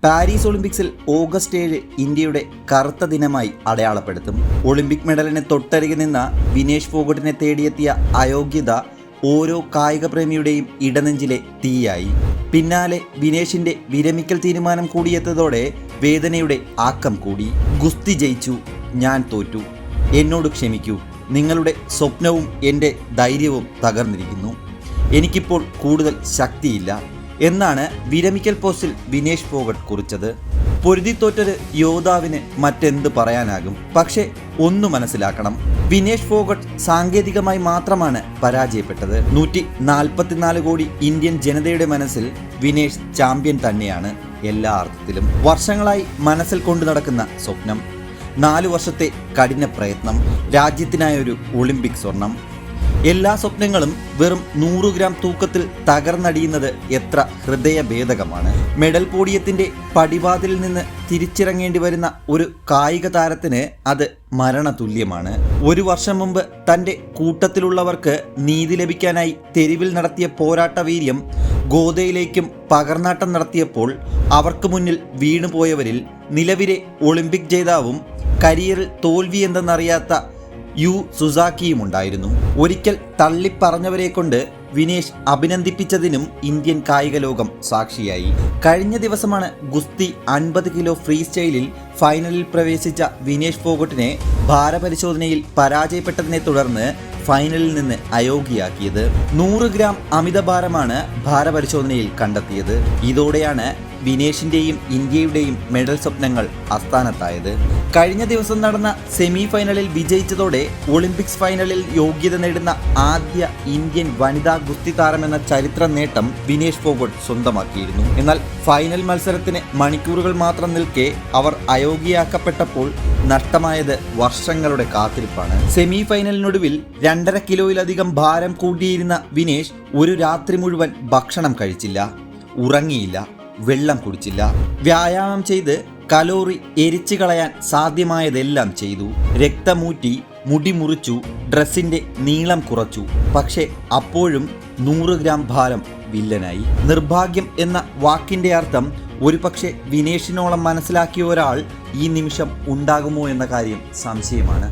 Paris ഒളിമ്പിക്സിൽ August 7 ഇന്ത്യയുടെ കറുത്ത ദിനമായി അടയാളപ്പെടുത്തും. ഒളിമ്പിക് മെഡലിന് തൊട്ടരികെ നിന്ന വിനേഷ് ഫോഗട്ടിനെ തേടിയെത്തിയ അയോഗ്യത ഓരോ കായിക പ്രേമിയുടെയും ഇടനെഞ്ചിലെ തീയായി. പിന്നാലെ വിനേഷിന്റെ വിരമിക്കൽ തീരുമാനം കൂടിയെത്തതോടെ വേദനയുടെ ആക്കം കൂടി. ഗുസ്തി ജയിച്ചു, ഞാൻ തോറ്റു, എന്നോട് ക്ഷമിക്കൂ, നിങ്ങളുടെ സ്വപ്നവും എൻ്റെ ധൈര്യവും തകർന്നിരിക്കുന്നു, എനിക്കിപ്പോൾ കൂടുതൽ ശക്തിയില്ല എന്നാണ് വിരമിക്കൽ പോസ്റ്റിൽ വിനേഷ് ഫോഗട്ട് കുറിച്ചത്. പൊരുതിത്തോറ്റൊരു യോദ്ധാവിന് മറ്റെന്ത് പറയാനാകും? പക്ഷേ ഒന്ന് മനസ്സിലാക്കണം, വിനേഷ് ഫോഗട്ട് സാങ്കേതികമായി മാത്രമാണ് പരാജയപ്പെട്ടത്. 144 കോടി ഇന്ത്യൻ ജനതയുടെ മനസ്സിൽ വിനേഷ് ചാമ്പ്യൻ തന്നെയാണ് എല്ലാ അർത്ഥത്തിലും. വർഷങ്ങളായി മനസ്സിൽ കൊണ്ടു നടക്കുന്ന സ്വപ്നം, 4 വർഷത്തെ കഠിന പ്രയത്നം, രാജ്യത്തിനായൊരു ഒളിമ്പിക് സ്വർണം, എല്ലാ സ്വപ്നങ്ങളും വെറും 100 ഗ്രാം തൂക്കത്തിൽ തകർന്നടിയുന്നത് എത്ര ഹൃദയഭേദകമാണ്. മെഡൽ പോഡിയത്തിന്റെ പടിവാതിലിൽ നിന്ന് തിരിച്ചിറങ്ങേണ്ടി വരുന്ന ഒരു കായിക താരത്തിന് അത് മരണതുല്യമാണ്. 1 വർഷം മുമ്പ് തൻ്റെ കൂട്ടത്തിലുള്ളവർക്ക് നീതി ലഭിക്കാനായി തെരുവിൽ നടത്തിയ പോരാട്ട വീര്യം ഗോദയിലേക്കും പകർന്നാട്ടം നടത്തിയപ്പോൾ അവർക്ക് മുന്നിൽ വീണുപോയവരിൽ നിലവിലെ ഒളിമ്പിക് ജേതാവും കരിയറിൽ തോൽവി എന്തെന്നറിയാത്ത യു സുസാക്കിയും ഉണ്ടായിരുന്നു. ഒരിക്കൽ തള്ളിപ്പറഞ്ഞവരെ കൊണ്ട് വിനേഷ് അഭിനന്ദിപ്പിച്ചതിനും ഇന്ത്യൻ കായിക ലോകം സാക്ഷിയായി. കഴിഞ്ഞ ദിവസമാണ് ഗുസ്തി 50 കിലോ ഫ്രീ സ്റ്റൈലിൽ ഫൈനലിൽ പ്രവേശിച്ച വിനേഷ് ഫോഗട്ടിനെ ഭാരപരിശോധനയിൽ പരാജയപ്പെട്ടതിനെ തുടർന്ന് ഫൈനലിൽ നിന്ന് അയോഗ്യയാക്കിയത്. 100 ഗ്രാം അമിതഭാരമാണ് ഭാരപരിശോധനയിൽ കണ്ടെത്തിയത്. ഇതോടെയാണ് വിനേഷിന്റെയും ഇന്ത്യയുടെയും മെഡൽ സ്വപ്നങ്ങൾ അസ്ഥാനത്തായത്. കഴിഞ്ഞ ദിവസം നടന്ന സെമി ഫൈനലിൽ വിജയിച്ചതോടെ ഒളിമ്പിക്സ് ഫൈനലിൽ യോഗ്യത നേടുന്ന ആദ്യ ഇന്ത്യൻ വനിതാ ഗുസ്തി താരമെന്ന ചരിത്ര നേട്ടം വിനേഷ് ഫോഗട്ട് സ്വന്തമാക്കിയിരുന്നു. എന്നാൽ ഫൈനൽ മത്സരത്തിന് മണിക്കൂറുകൾ മാത്രം നിൽക്കെ അവർ അയോഗ്യയാക്കപ്പെട്ടപ്പോൾ നഷ്ടമായത് വർഷങ്ങളുടെ കാത്തിരിപ്പാണ്. സെമി ഫൈനലിനൊടുവിൽ 2.5 കിലോയിലധികം ഭാരം കൂട്ടിയിരുന്ന വിനേഷ് ഒരു രാത്രി മുഴുവൻ ഭക്ഷണം കഴിച്ചില്ല, ഉറങ്ങിയില്ല, വെള്ളം കുടിച്ചില്ല. വ്യായാമം ചെയ്ത് കലോറി എരിച്ചു കളയാൻ സാധ്യമായതെല്ലാം ചെയ്തു. രക്തമൂറ്റി, മുടി മുറിച്ചു, ഡ്രസ്സിന്റെ നീളം കുറച്ചു. പക്ഷേ അപ്പോഴും 100 ഗ്രാം ഭാരം വില്ലനായി. നിർഭാഗ്യം എന്ന വാക്കിന്റെ അർത്ഥം ഒരുപക്ഷെ വിനേഷിനോളം മനസ്സിലാക്കിയ ഒരാൾ ഈ നിമിഷം ഉണ്ടാകുമോ എന്ന കാര്യം സംശയമാണ്.